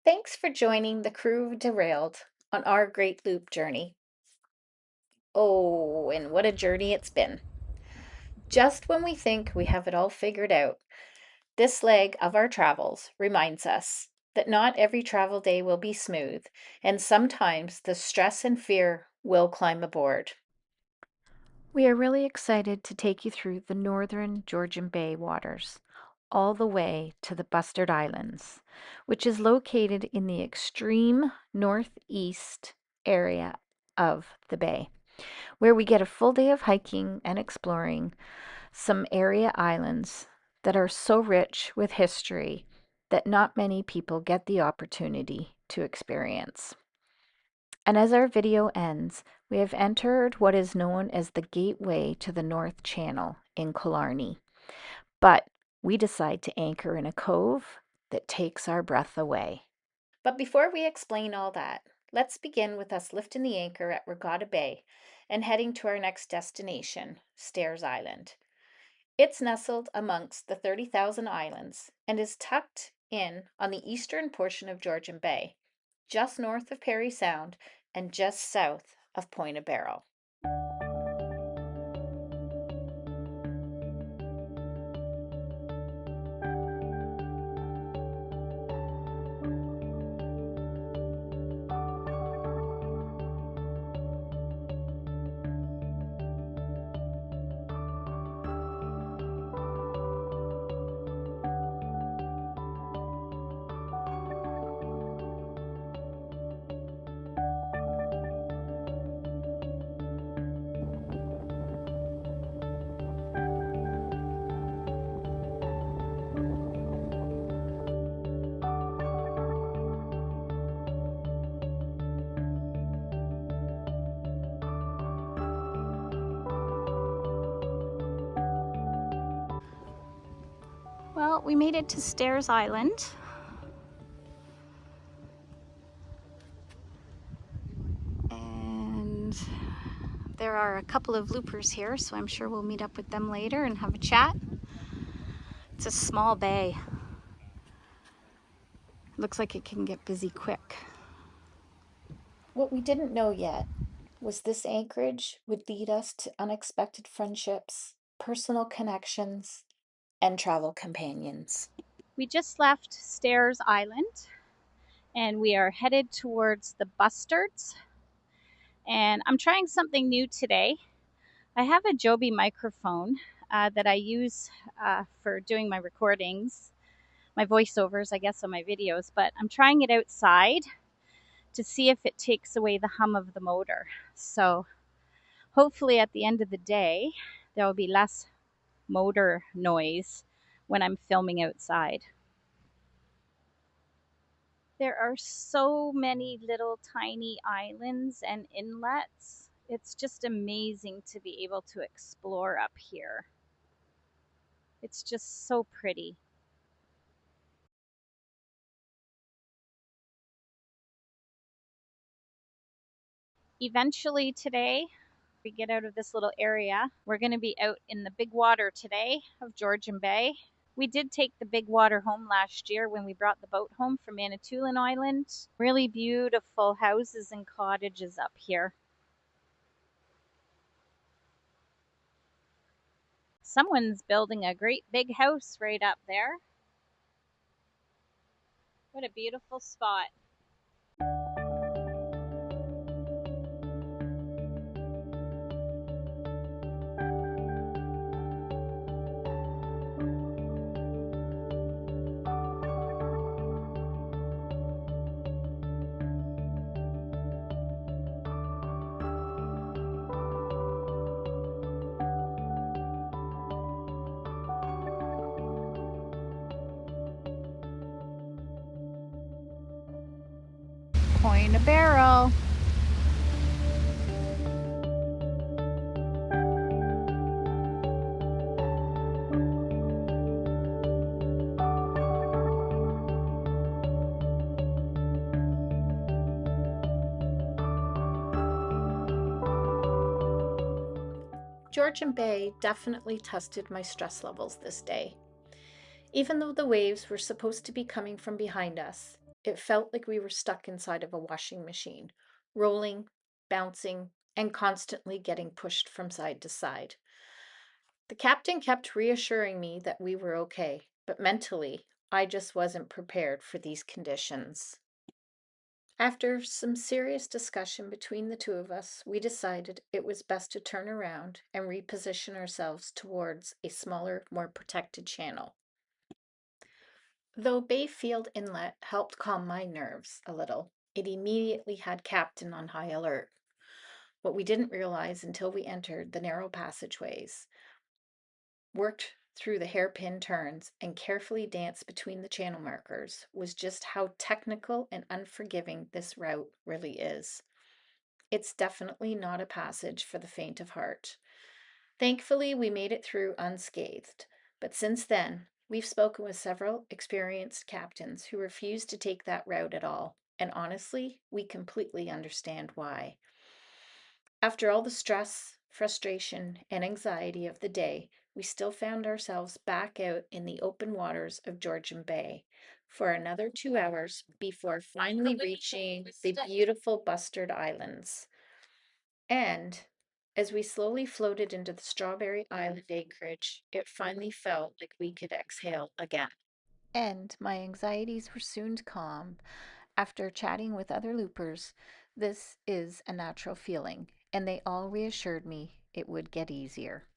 Thanks for joining the crew of Derailed on our great loop journey. Oh, and what a journey it's been. Just when we think we have it all figured out, this leg of our travels reminds us that not every travel day will be smooth, and sometimes the stress and fear will climb aboard. We are really excited to take you through the northern Georgian Bay waters, all the way to the Bustard Islands, which is located in the extreme northeast area of the bay, where we get a full day of hiking and exploring some area islands that are so rich with history that not many people get the opportunity to experience. And as our video ends, we have entered what is known as the gateway to the North Channel in Killarney. But we decide to anchor in a cove that takes our breath away. But before we explain all that, let's begin with us lifting the anchor at Regatta Bay and heading to our next destination, Stairs Island. It's nestled amongst the 30,000 islands and is tucked in on the eastern portion of Georgian Bay, just north of Parry Sound and just south of Point Barrow. Well, we made it to Stairs Island. And there are a couple of loopers here, so I'm sure we'll meet up with them later and have a chat. It's a small bay. Looks like it can get busy quick. What we didn't know yet was this anchorage would lead us to unexpected friendships, personal connections, and travel companions. We just left Stairs Island and we are headed towards the Bustards. And I'm trying something new today. I have a Joby microphone that I use for doing my recordings, my voiceovers, I guess, on my videos, but I'm trying it outside to see if it takes away the hum of the motor. So hopefully at the end of the day, there will be less motor noise when I'm filming outside. There are so many little tiny islands and inlets. It's just amazing to be able to explore up here. It's just so pretty. Eventually today, we get out of this little area. We're going to be out in the big water today of Georgian Bay. We did take the big water home last year when we brought the boat home from Manitoulin Island. Really beautiful houses and cottages up here. Someone's building a great big house right up there. What a beautiful spot. Point Barrow. Georgian Bay definitely tested my stress levels this day. Even though the waves were supposed to be coming from behind us, It felt like we were stuck inside of a washing machine, rolling, bouncing, and constantly getting pushed from side to side. The captain kept reassuring me that we were okay, but mentally, I just wasn't prepared for these conditions. After some serious discussion between the two of us, we decided it was best to turn around and reposition ourselves towards a smaller, more protected channel. Though Bayfield Inlet helped calm my nerves a little, it immediately had Captain on high alert. What we didn't realize until we entered the narrow passageways, worked through the hairpin turns, and carefully danced between the channel markers was just how technical and unforgiving this route really is. It's definitely not a passage for the faint of heart. Thankfully, we made it through unscathed, but since then, we've spoken with several experienced captains who refuse to take that route at all, and honestly, we completely understand why. After all the stress, frustration, and anxiety of the day, we still found ourselves back out in the open waters of Georgian Bay for another 2 hours before finally reaching the beautiful Bustard Islands. And as we slowly floated into the Strawberry Island acreage, it finally felt like we could exhale again. And my anxieties were soon calm. After chatting with other loopers, this is a natural feeling, and they all reassured me it would get easier.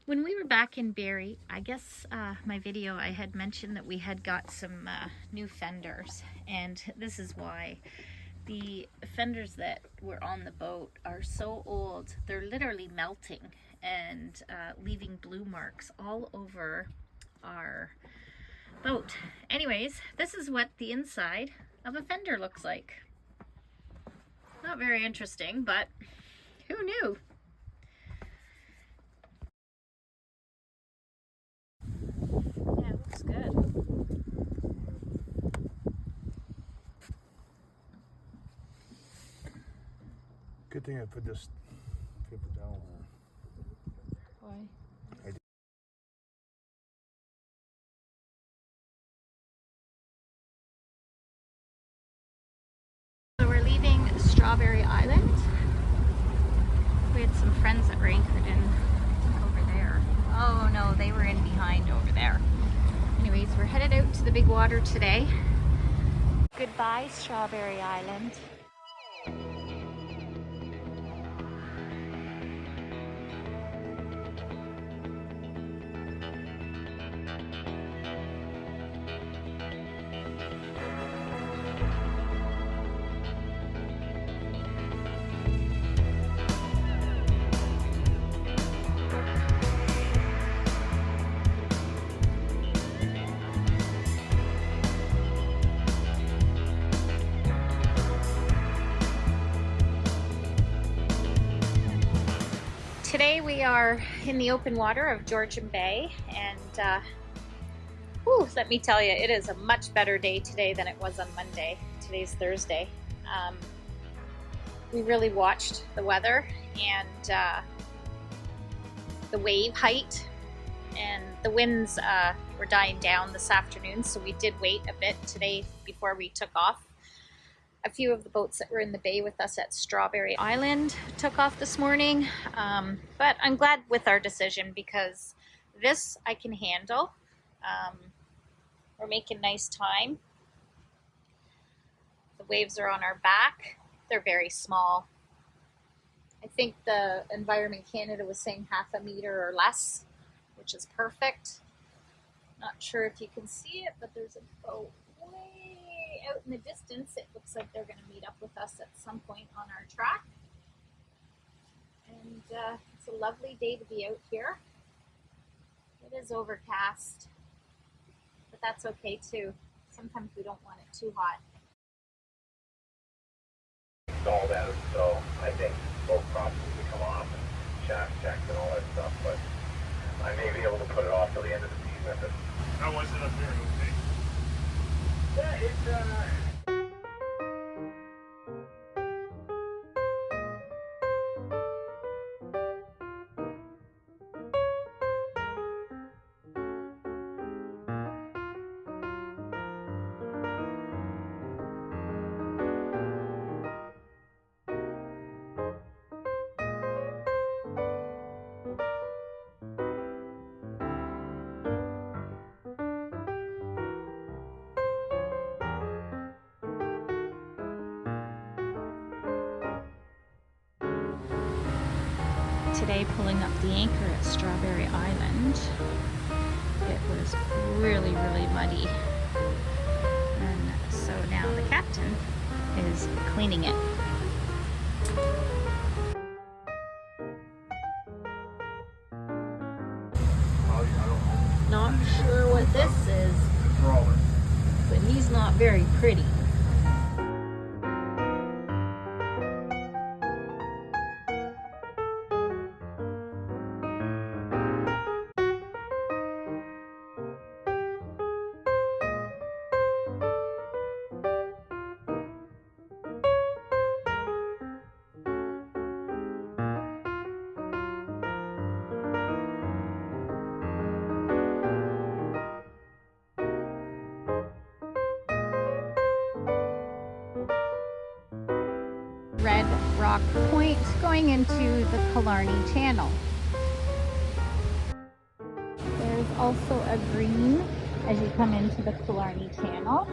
When we were back in Barrie, I guess my video I had mentioned that we had got some new fenders, and this is why. The fenders that were on the boat are so old, they're literally melting and leaving blue marks all over our boat. Anyways, this is what the inside of a fender looks like. Not very interesting, but who knew? Yeah, it looks good. Good thing I put this paper towel on. Why? So we're leaving Strawberry Island. We had some friends that were anchored in over there. Oh no, they were in behind over there. Anyways, we're headed out to the big water today. Goodbye, Strawberry Island. Today we are in the open water of Georgian Bay, and let me tell you, it is a much better day today than it was on Monday. Today's Thursday. We really watched the weather and the wave height, and the winds were dying down this afternoon, so we did wait a bit today before we took off. A few of the boats that were in the bay with us at Strawberry Island took off this morning, but I'm glad with our decision because this I can handle. We're making nice time. The waves are on our back. They're very small. I think the Environment Canada was saying 1/2 meter or less, which is perfect. Not sure if you can see it, but there's a boat way out in the distance. It looks like they're going to meet up with us at some point on our track. And it's a lovely day to be out here. It is overcast, but that's okay too. Sometimes we don't want it too hot. Installed out, so I think both properties will come off and shaft checks and all that stuff, but I may be able to put it off till the end of the season if it. How was it up there? Okay. Yeah, it's Today, pulling up the anchor at Strawberry Island, it was really muddy, and so now the captain is cleaning it. Not sure what this is, but he's not very pretty. Red Rock Point going into the Killarney Channel. There's also a green as you come into the Killarney Channel.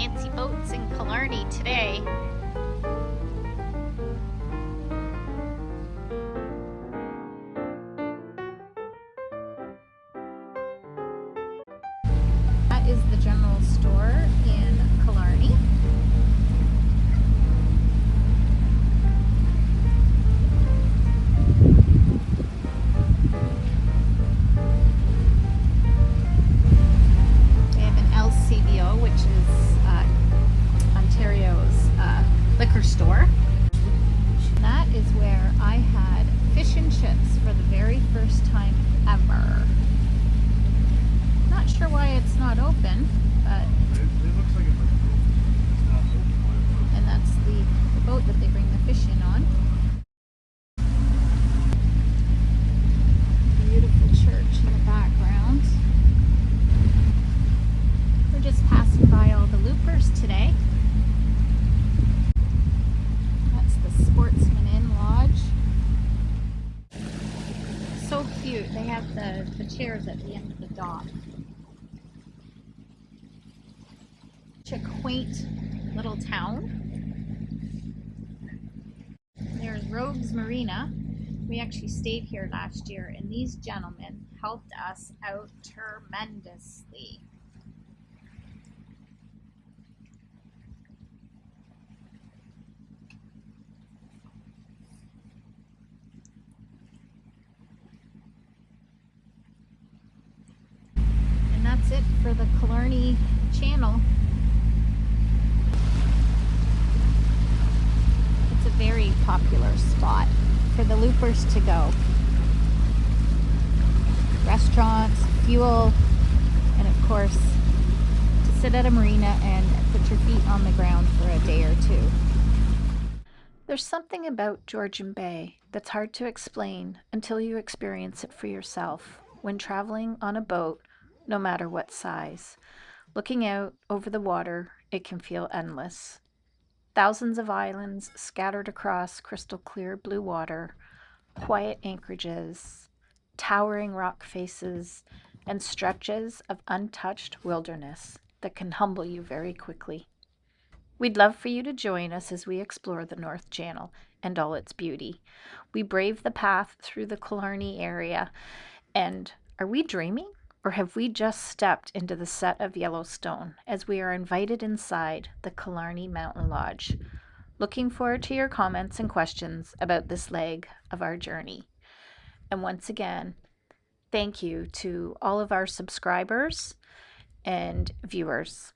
fancy boats in Killarney today. That is the general store in Killarney. We have an LCBO, which is Ontario's liquor store. That is where I had fish and chips for the very first time ever. Not sure why it's not open, but It looks like it's not open. and that's the boat that they bring the fish in on. Beautiful church in the background. We're just passing by all the loopers today. That's the Sportsman Inn Lodge. So cute. They have the chairs at the end of the dock. Such a quaint little town. There's Rogues Marina. We actually stayed here last year, and these gentlemen helped us out tremendously. And that's it for the Killarney channel. It's a very popular spot for the loopers to go. Restaurants, fuel, and of course to sit at a marina and put your feet on the ground for a day or two. There's something about Georgian Bay that's hard to explain until you experience it for yourself when traveling on a boat, no matter what size. Looking out over the water, it can feel endless. Thousands of islands scattered across crystal clear blue water, quiet anchorages, towering rock faces, and stretches of untouched wilderness that can humble you very quickly. We'd love for you to join us as we explore the North Channel and all its beauty. We brave the path through the Killarney area, and are we dreaming? Or have we just stepped into the set of Yellowstone as we are invited inside the Killarney Mountain Lodge? Looking forward to your comments and questions about this leg of our journey. And once again, thank you to all of our subscribers and viewers.